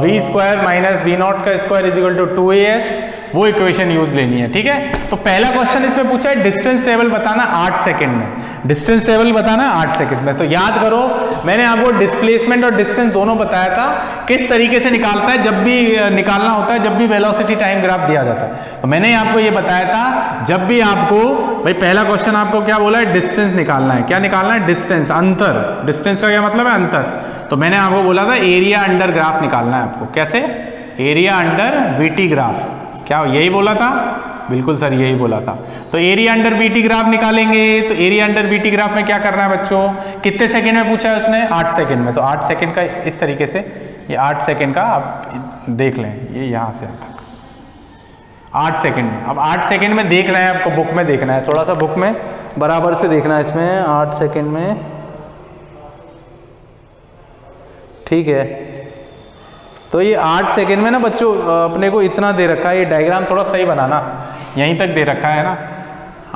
v square minus v naught का square is equal to 2as, वो equation use लेनी है। ठीक है, तो पहला question इसमें पूछा है डिस्टेंस ट्रेवल बताना 8 सेकंड में। डिस्टेंस ट्रेवल बताना 8 सेकंड में, तो याद करो मैंने आपको डिस्प्लेसमेंट और डिस्टेंस दोनों बताया था किस तरीके से निकालता है, जब भी निकालना होता है, जब भी वेलोसिटी टाइम ग्राफ दिया जाता है। तो मैंने आपको ये बताया था, जब भी आपको भाई पहला क्वेश्चन आपको क्या बोला है, डिस्टेंस निकालना है। क्या निकालना है? डिस्टेंस, अंतर। डिस्टेंस का क्या मतलब है? अंतर। तो मैंने आपको बोला था एरिया अंडर ग्राफ निकालना है आपको। कैसे? Area under VT graph. क्या यही बोला था? बिल्कुल सर, यही बोला था। तो एरिया अंडर बीटी ग्राफ निकालेंगे, तो एरिया अंडर बीटी ग्राफ में क्या करना है बच्चों, कितने सेकंड में पूछा है उसने? 8 सेकंड में। तो 8 सेकंड का इस तरीके से, ये 8 सेकंड का आप देख लें, ये यहां से आता 8 सेकंड में। अब 8 सेकंड में देखना है आपको, बुक में देखना है, थोड़ा सा बुक में बराबर से देखना है इसमें। 8 सेकंड में, ठीक है। तो ये 8 सेकंड में ना बच्चों अपने को इतना दे रखा है, ये डायग्राम थोड़ा सही बनाना, यहीं तक दे रखा है ना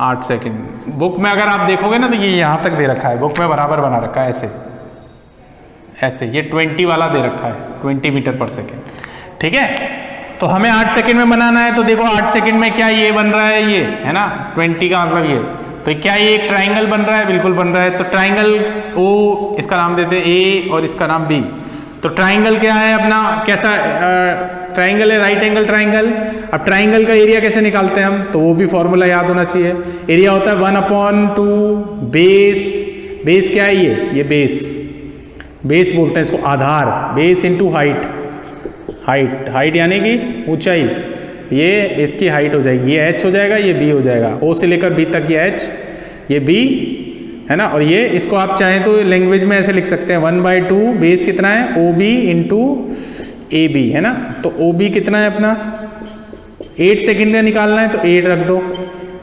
8 सेकंड। बुक में अगर आप देखोगे ना तो ये यहाँ तक दे रखा है, बुक में बराबर बना रखा है ऐसे ऐसे। ये 20 वाला दे रखा है, 20 मीटर पर सेकेंड। ठीक है, तो हमें 8 सेकंड में बनाना है। तो देखो 8 सेकंड में क्या ये बन रहा है, ये है ना 20 का मतलब ये। तो क्या ये एक ट्राइंगल बन रहा है? बिल्कुल बन रहा है। तो ट्राइंगल ओ, इसका नाम देते हैं ए और इसका नाम बी। तो ट्राइंगल क्या है अपना, कैसा ट्राइंगल है? Right angle triangle. अब ट्राइंगल का एरिया कैसे निकालते हैं हम, तो वो भी फॉर्मूला याद होना चाहिए। एरिया होता है 1/2 बेस। बेस क्या है? ये बेस बोलते हैं इसको, आधार। बेस इंटू हाइट यानी कि ऊंचाई। ये इसकी हाइट हो जाएगी, ये h हो जाएगा, ये b हो जाएगा। o से लेकर b तक ये h, ये b है ना। और ये इसको आप चाहें तो लैंग्वेज में ऐसे लिख सकते हैं 1/2 बेस कितना है, OB इंटू AB है ना। तो OB कितना है अपना 8 सेकंड में निकालना है, तो 8 रख दो।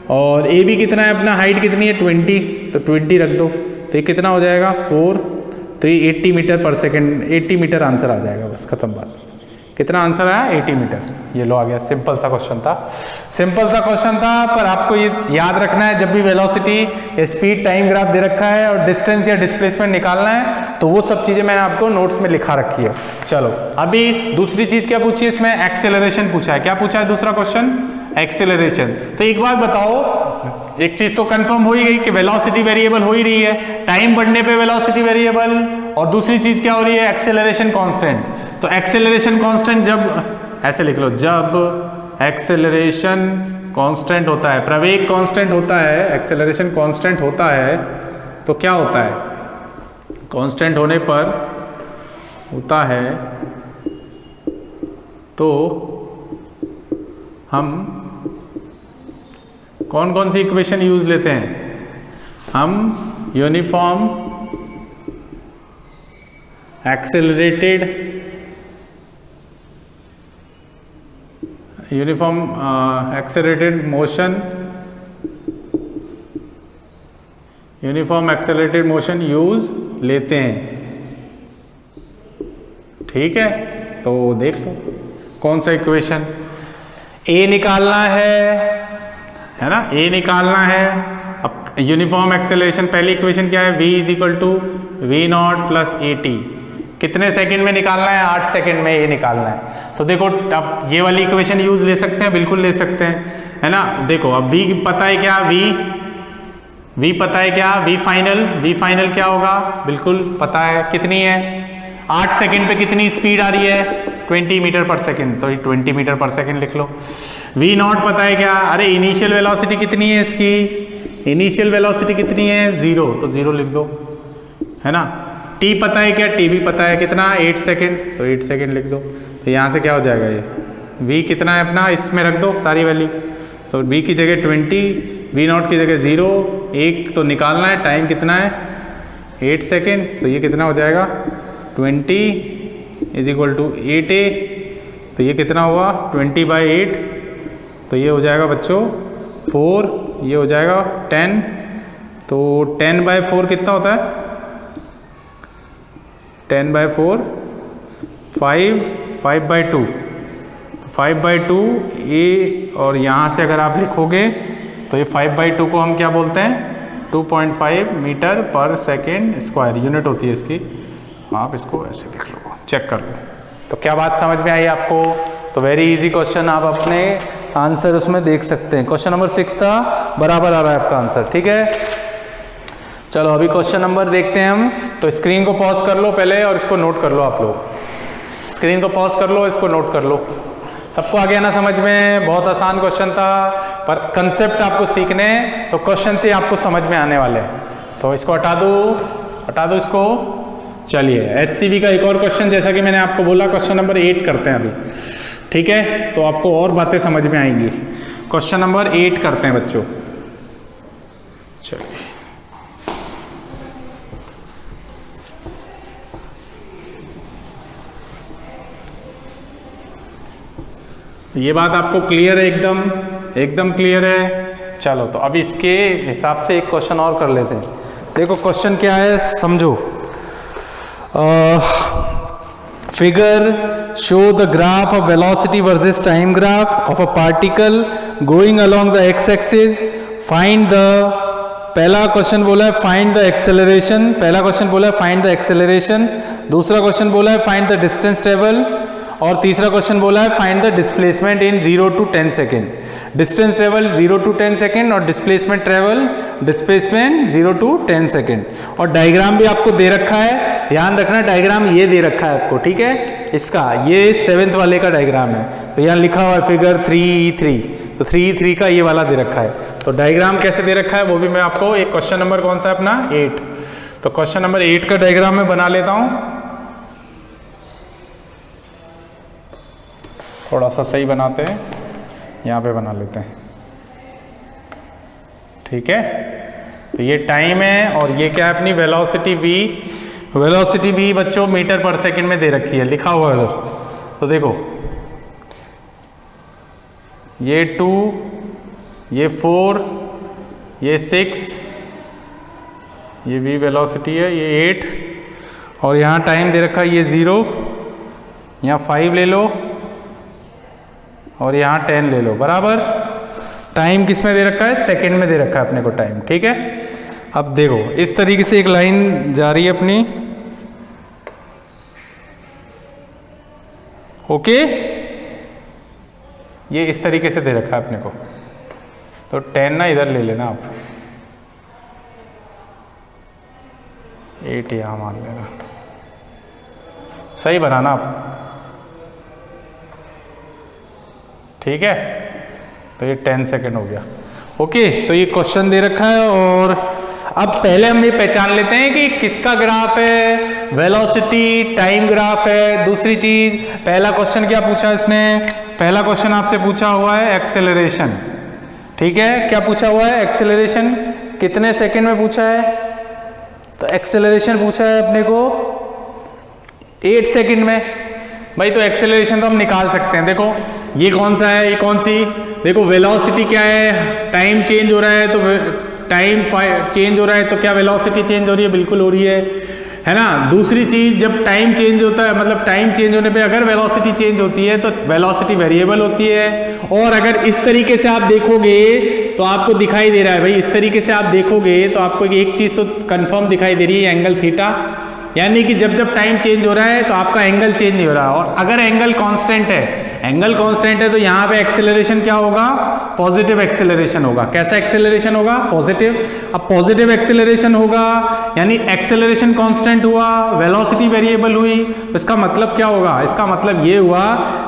और AB कितना है अपना, हाइट कितनी है 20, तो 20 रख दो। तो ये कितना हो जाएगा 4, तो ये 80 मीटर पर सेकंड, 80 मीटर आंसर आ जाएगा, बस खत्म बात। कितना आंसर आया? 80 मीटर। ये लो आ गया, सिंपल सा क्वेश्चन था, सिंपल सा क्वेश्चन था। पर आपको ये याद रखना है, जब भी वेलोसिटी, स्पीड, टाइम ग्राफ दे रखा है और डिस्टेंस या डिस्प्लेसमेंट निकालना है, तो वो सब चीजें मैंने आपको नोट्स में लिखा रखी है। चलो अभी दूसरी चीज क्या पूछी है इसमें, एक्सेलरेशन पूछा है। क्या पूछा है दूसरा क्वेश्चन? एक्सेलरेशन। तो एक बात बताओ, एक चीज तो कंफर्म हो ही गई कि वेलोसिटी वेरिएबल हो ही रही है, टाइम बढ़ने पे वेलोसिटी वेरिएबल, और दूसरी चीज क्या हो रही है, एक्सेलरेशन कांस्टेंट। तो एक्सेलरेशन कांस्टेंट जब ऐसे लिख लो, जब एक्सेलरेशन कांस्टेंट होता है, प्रवेग कांस्टेंट होता है, एक्सेलरेशन कांस्टेंट होता है, तो क्या होता है, कांस्टेंट होने पर होता है तो हम कौन कौन सी इक्वेशन यूज लेते हैं? हम यूनिफॉर्म एक्सेलरेटेड मोशन यूज लेते हैं। ठीक है, तो देख लो कौन सा इक्वेशन, ए निकालना है ना, ए निकालना है। अब यूनिफॉर्म एक्सेलरेशन, पहली इक्वेशन क्या है, v is equal to we naught plus A T. कितने सेकंड में निकालना है? 8 सेकंड में ये निकालना है। तो देखो अब ये वाली इक्वेशन यूज ले सकते हैं, बिल्कुल ले सकते हैं, है ना। देखो अब v पता है क्या, v पता है क्या, v फाइनल क्या होगा, बिल्कुल पता है, कितनी है 8 सेकंड पे कितनी स्पीड आ रही है, 20 मीटर पर सेकेंड, तो ये 20 मीटर पर सेकेंड लिख लो। v नॉट पता है क्या, अरे इनिशियल वेलोसिटी कितनी है इसकी, इनिशियल वेलोसिटी कितनी है 0, तो 0 लिख दो, है ना। t पता है क्या, t भी पता है कितना 8 सेकेंड, तो 8 सेकेंड लिख दो। तो यहाँ से क्या हो जाएगा, ये v कितना है अपना, इसमें रख दो सारी वैल्यू, तो v की जगह 20, v नॉट की जगह 0, 1 तो निकालना है, टाइम कितना है 8 सेकेंड, तो ये कितना हो जाएगा 20 इज इक्वल टू 8a, तो ये कितना हुआ 20/8, तो ये हो जाएगा बच्चों 4, ये हो जाएगा 10, तो 10/4 कितना होता है, 10/4 5, 5/2, 5/2 a, और यहाँ से अगर आप लिखोगे तो ये 5/2 को हम क्या बोलते हैं 2.5 मीटर पर सेकेंड स्क्वायर यूनिट होती है इसकी, आप इसको ऐसे लिख लो, चेक कर लो। तो क्या बात समझ में आई आपको, तो वेरी इजी क्वेश्चन, आप अपने आंसर उसमें देख सकते हैं। क्वेश्चन नंबर 6 था, बराबर आ रहा है आपका आंसर, ठीक है। चलो अभी क्वेश्चन नंबर देखते हैं हम, तो स्क्रीन को पॉज कर लो पहले और इसको नोट कर लो, आप लोग स्क्रीन को पॉज कर लो, इसको नोट कर लो। सबको आ गया ना समझ में, बहुत आसान क्वेश्चन था, पर कंसेप्ट आपको सीखने, तो क्वेश्चन से आपको समझ में आने वाले हैं। तो इसको हटा दो इसको। चलिए HCV का एक और क्वेश्चन, जैसा कि मैंने आपको बोला क्वेश्चन नंबर 8 करते हैं अभी, ठीक है, तो आपको और बातें समझ में आएंगी। क्वेश्चन नंबर 8 करते हैं बच्चों। चलिए ये बात आपको क्लियर है, एकदम क्लियर है। चलो तो अब इसके हिसाब से एक क्वेश्चन और कर लेते हैं। देखो क्वेश्चन क्या है समझो। Figure show the graph of velocity versus time graph of a particle going along the x axis, find the, पहला क्वेश्चन बोला है फाइंड द एक्सेलरेशन, पहला क्वेश्चन बोला है फाइंड द एक्सेलरेशन, दूसरा क्वेश्चन बोला है फाइंड द डिस्टेंस ट्रेवल, और तीसरा क्वेश्चन बोला है find the displacement in 0 to 10 second. Distance travel 0 to 10 second और डिस्प्लेसमेंट 0 to 10 सेकेंड। और डायग्राम भी आपको दे रखा है, ध्यान रखना डायग्राम ये दे रखा है आपको, ठीक है, इसका ये 7th वाले का डायग्राम है, तो यहाँ लिखा हुआ है फिगर 3E3, तो 3E3 का ये वाला दे रखा है। तो डायग्राम कैसे दे रखा है वो भी मैं आपको, एक क्वेश्चन नंबर कौन सा है अपना 8, तो क्वेश्चन नंबर 8 का डायग्राम मैं बना लेता हूँ, थोड़ा सा सही बनाते हैं, यहाँ पे बना लेते हैं, ठीक है। तो ये टाइम है और ये क्या है अपनी वेलोसिटी v, वेलोसिटी v बच्चों मीटर पर सेकंड में दे रखी है, लिखा हुआ है उधर। तो देखो ये 2, ये 4, ये 6, ये v वेलोसिटी है, ये 8, और यहाँ टाइम दे रखा है ये 0, यहाँ 5 ले लो और यहाँ 10 ले लो, बराबर। टाइम किस में दे रखा है, सेकंड में दे रखा है अपने को टाइम, ठीक है। अब देखो इस तरीके से एक लाइन जा रही है अपनी, ओके, ये इस तरीके से दे रखा है अपने को, तो 10 ना इधर ले लेना आप, 8 यहाँ मान लेना, सही बनाना आप, ठीक है। तो ये 10 सेकेंड हो गया, ओके। तो ये क्वेश्चन दे रखा है, और अब पहले हम ये पहचान लेते हैं कि किसका ग्राफ है, वेलोसिटी टाइम ग्राफ है। दूसरी चीज, पहला क्वेश्चन क्या पूछा इसने, पहला क्वेश्चन आपसे पूछा हुआ है एक्सेलरेशन, ठीक है। क्या पूछा हुआ है, एक्सेलरेशन कितने सेकंड में पूछा है, तो एक्सेलरेशन पूछा है अपने को 8 सेकंड में। भाई तो एक्सेलरेशन तो हम निकाल सकते हैं, देखो ये कौन सा है, ये कौन सी, देखो वेलोसिटी क्या है, टाइम चेंज हो रहा है, तो टाइम चेंज हो रहा है, तो क्या वेलोसिटी चेंज हो रही है, बिल्कुल हो रही है ना। दूसरी चीज, जब टाइम चेंज होता है, मतलब टाइम चेंज होने पे अगर वेलोसिटी चेंज होती है तो वेलोसिटी वेरिएबल होती है। और अगर इस तरीके से आप देखोगे तो आपको दिखाई दे रहा है, भाई इस तरीके से आप देखोगे तो आपको एक चीज तो कंफर्म दिखाई दे रही है, एंगल थीटा, यानी कि जब जब टाइम चेंज हो रहा है तो आपका एंगल चेंज नहीं हो रहा। और अगर एंगल कांस्टेंट है, एंगल कांस्टेंट है तो यहाँ पे एक्सेलरेशन क्या होगा, पॉजिटिव एक्सेलरेशन होगा। कैसा एक्सेलरेशन होगा, पॉजिटिव। अब पॉजिटिव एक्सेलरेशन होगा यानी एक्सेलरेशन कांस्टेंट हुआ, वेलोसिटी वेरिएबल हुई, तो इसका मतलब क्या होगा, इसका मतलब ये हुआ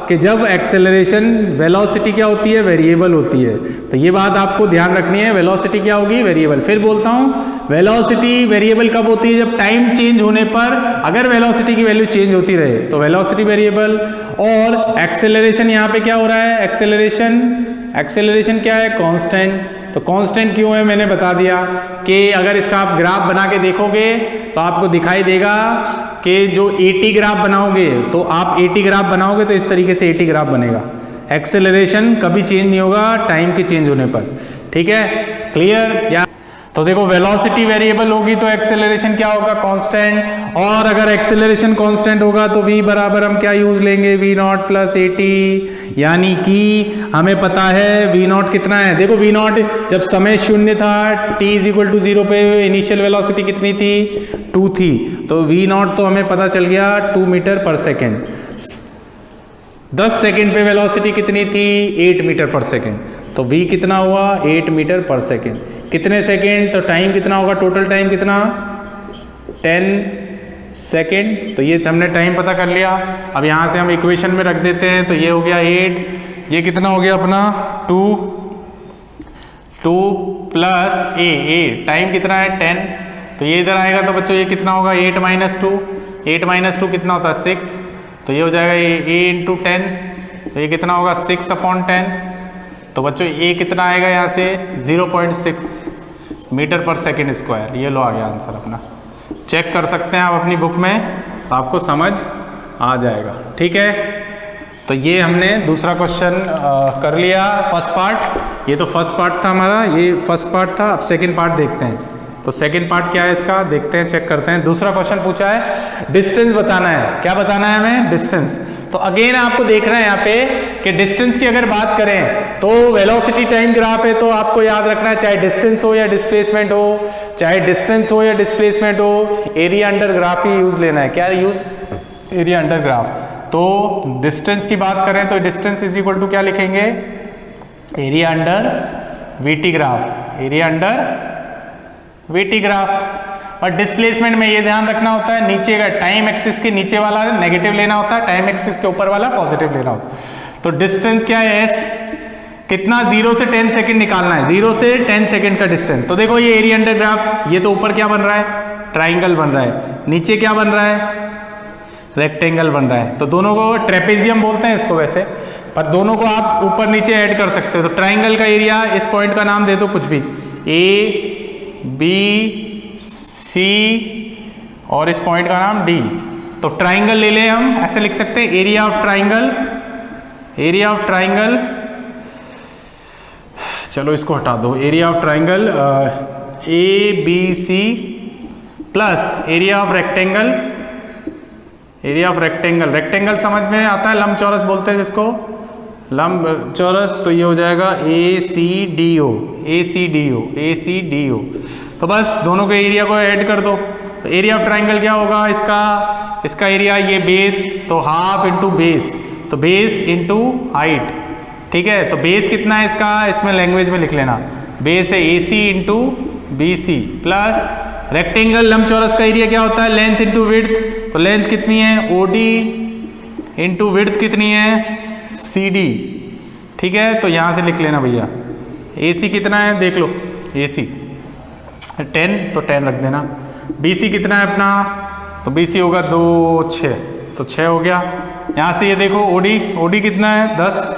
कि जब एक्सेलरेशन, वेलोसिटी क्या होती है, वेरिएबल होती है। तो ये बात आपको ध्यान रखनी है, वेलोसिटी क्या होगी, वेरिएबल। फिर बोलता हूँ वेलोसिटी वेरिएबल कब होती है, जब टाइम चेंज होने पर अगर वेलोसिटी की वैल्यू चेंज होती रहे तो वेलोसिटी वेरिएबल। और एक्सेलरेशन यहाँ पे क्या हो रहा है, एक्सेलरेशन क्या है, कांस्टेंट। तो कांस्टेंट क्यों है मैंने बता दिया कि अगर इसका आप ग्राफ बना के देखोगे तो आपको दिखाई देगा कि जो 80 ग्राफ बनाओगे तो आप 80 ग्राफ बनाओगे तो इस तरीके से 80 ग्राफ बनेगा। एक्सेलरेशन कभी चेंज नहीं होगा टाइम के चेंज होने पर, ठीक है, क्लियर। या तो देखो वेलोसिटी वेरिएबल होगी तो एक्सेलरेशन क्या होगा, कांस्टेंट। और अगर एक्सेलरेशन कांस्टेंट होगा तो v बराबर हम क्या यूज लेंगे, v नॉट प्लस 80। यानी कि हमें पता है v नॉट कितना है, देखो v नॉट जब समय शून्य था t = 0 पे इनिशियल वेलोसिटी कितनी थी, 2 थी। तो v नॉट तो हमें पता चल गया 2 मीटर पर सेकेंड। 10 सेकेंड पे वेलोसिटी कितनी थी, 8 मीटर पर सेकेंड। तो v कितना हुआ, 8 मीटर पर सेकेंड। कितने सेकेंड, तो टाइम कितना होगा, टोटल टाइम कितना, 10 सेकेंड। तो ये हमने टाइम पता कर लिया। अब यहाँ से हम इक्वेशन में रख देते हैं, तो ये हो गया 8, ये कितना हो गया अपना 2 प्लस ए टाइम कितना है 10। तो ये इधर आएगा तो बच्चों ये कितना होगा, 8 - 2 कितना होता है 6। तो ये हो जाएगा a × 10, तो ये कितना होगा 6/10। तो बच्चों a कितना आएगा यहाँ से 0.6 मीटर पर सेकेंड स्क्वायर। ये लो आ गया आंसर अपना, चेक कर सकते हैं आप अपनी बुक में, तो आपको समझ आ जाएगा, ठीक है। तो ये हमने दूसरा क्वेश्चन कर लिया, फर्स्ट पार्ट। ये तो फर्स्ट पार्ट था हमारा, ये फर्स्ट पार्ट था। अब सेकंड पार्ट देखते हैं। तो सेकंड पार्ट क्या है इसका, देखते हैं, चेक करते हैं। दूसरा क्वेश्चन पूछा है डिस्टेंस बताना है। क्या बताना है हमें, डिस्टेंस। तो अगेन आपको देखना है यहाँ पे कि डिस्टेंस की अगर बात करें तो वेलोसिटी टाइम ग्राफ है, तो आपको याद रखना है चाहे डिस्टेंस हो या डिस्प्लेसमेंट हो, चाहे डिस्टेंस हो या डिस्प्लेसमेंट हो, एरिया अंडर ग्राफ ही यूज लेना है। क्या यूज, एरिया अंडर ग्राफ। तो डिस्टेंस की बात करें तो डिस्टेंस = क्या लिखेंगे, area under VT graph, area under VT graph. और डिस्प्लेसमेंट में ये ध्यान रखना होता है, नीचे का टाइम एक्सिस के नीचे वाला नेगेटिव लेना होता है, टाइम एक्सिस के ऊपर वाला पॉजिटिव लेना होता है। तो डिस्टेंस क्या है, s कितना, 0 से 10 सेकंड निकालना है, 0 से 10 सेकंड का डिस्टेंस। तो देखो ये एरिया अंडर ग्राफ, ये तो ऊपर क्या बन रहा है, ट्राइंगल बन रहा है, नीचे क्या बन रहा है, रेक्टेंगल बन रहा है। तो दोनों को ट्रेपेजियम बोलते हैं इसको वैसे, पर दोनों को आप ऊपर नीचे ऐड कर सकते हो। तो ट्राइंगल का एरिया, इस पॉइंट का नाम दे दो कुछ भी, A B C और इस पॉइंट का नाम D। तो ट्राइंगल ले लें हम, ऐसे लिख सकते हैं एरिया ऑफ ट्राइंगल, चलो इसको हटा दो, area of triangle ABC plus area of rectangle, rectangle समझ में आता है, लंबचौरस बोलते हैं जिसको, लंबचौरस। तो ये हो जाएगा ACDO। तो बस दोनों के एरिया को ऐड कर दो। तो एरिया ऑफ ट्राइंगल क्या होगा इसका एरिया, ये बेस, तो हाफ इंटू बेस, तो बेस इंटू हाइट, ठीक है। तो बेस कितना है इसका, इसमें लैंग्वेज में लिख लेना, बेस है AC into BC plus rectangle लंबचौरस का एरिया क्या होता है, लेंथ इंटू विड्थ। तो लेंथ कितनी है OD इंटू विड्थ कितनी है CD, ठीक है। तो यहां से लिख लेना भैया, AC कितना है देख लो, AC 10, तो 10 रख देना। BC कितना है अपना, तो BC होगा 2 6, तो 6 हो गया। यहां से ये देखो OD कितना है 10,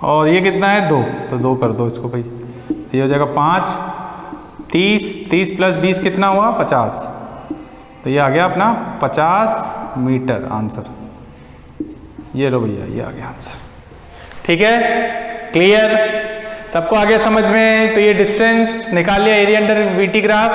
और ये कितना है 2, तो 2 कर दो इसको भाई, ये हो जाएगा 5, 30 प्लस 20 कितना हुआ 50। तो ये आ गया अपना 50 मीटर आंसर। ये लो भैया, ये आ गया आंसर, ठीक है, क्लियर, सबको आ गया समझ में। तो ये डिस्टेंस निकाल लिया, एरिया अंडर वीटी ग्राफ।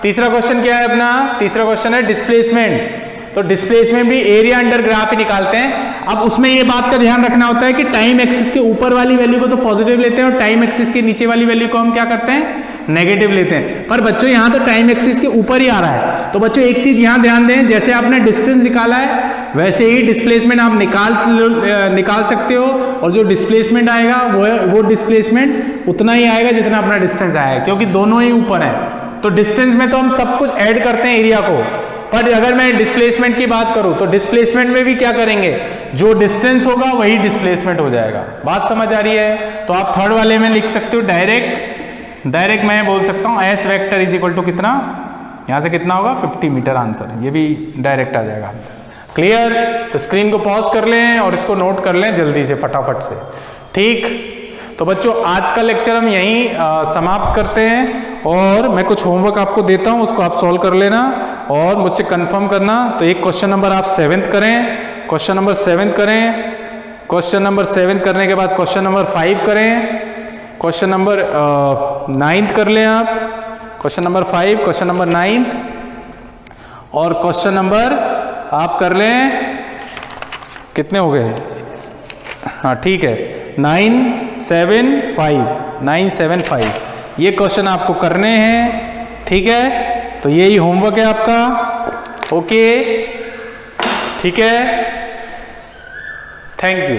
तीसरा क्वेश्चन क्या है अपना, तीसरा क्वेश्चन है डिस्प्लेसमेंट। तो डिस्प्लेसमेंट भी एरिया अंडर ग्राफ ही निकालते हैं। अब उसमें ये बात का ध्यान रखना होता है कि टाइम एक्सिस के ऊपर वाली वैल्यू को तो पॉजिटिव लेते हैं और टाइम एक्सिस के नीचे वाली वैल्यू को हम क्या करते हैं, नेगेटिव लेते हैं। पर बच्चों यहाँ तो टाइम एक्सिस के ऊपर ही आ रहा है। तो बच्चों एक चीज यहाँ ध्यान दें, जैसे आपने डिस्टेंस निकाला है वैसे ही डिस्प्लेसमेंट आप निकाल सकते हो, और जो डिस्प्लेसमेंट आएगा वो डिस्प्लेसमेंट उतना ही आएगा जितना अपना डिस्टेंस आएगा, क्योंकि दोनों ही ऊपर है। तो डिस्टेंस में तो हम सब कुछ ऐड करते हैं एरिया को, पर अगर मैं डिस्प्लेसमेंट की बात करूं तो डिस्प्लेसमेंट में भी क्या करेंगे, जो डिस्टेंस होगा वही डिस्प्लेसमेंट हो जाएगा। बात समझ आ रही है? तो आप थर्ड वाले में लिख सकते हो डायरेक्ट मैं बोल सकता हूं S vector is equal to कितना, यहां से कितना होगा 50 मीटर आंसर, ये भी डायरेक्ट आ जाएगा आंसर। क्लियर? तो स्क्रीन को पॉज कर लें और इसको नोट कर लें जल्दी से फटाफट से। ठीक, तो बच्चों आज का लेक्चर हम यहीं समाप्त करते हैं, और मैं कुछ होमवर्क आपको देता हूं, उसको आप सॉल्व कर लेना और मुझसे कंफर्म करना। तो एक क्वेश्चन नंबर आप 7th करें, क्वेश्चन नंबर 7 करें, क्वेश्चन नंबर 7 करने के बाद क्वेश्चन नंबर 5 करें, क्वेश्चन नंबर 9th कर लें आप, question number 5, question number 9th, और क्वेश्चन नंबर आप कर लें, कितने हो गए? हाँ ठीक है, 975 ये क्वेश्चन आपको करने हैं। ठीक है, तो यही होमवर्क है आपका। ओके, ठीक है, थैंक यू।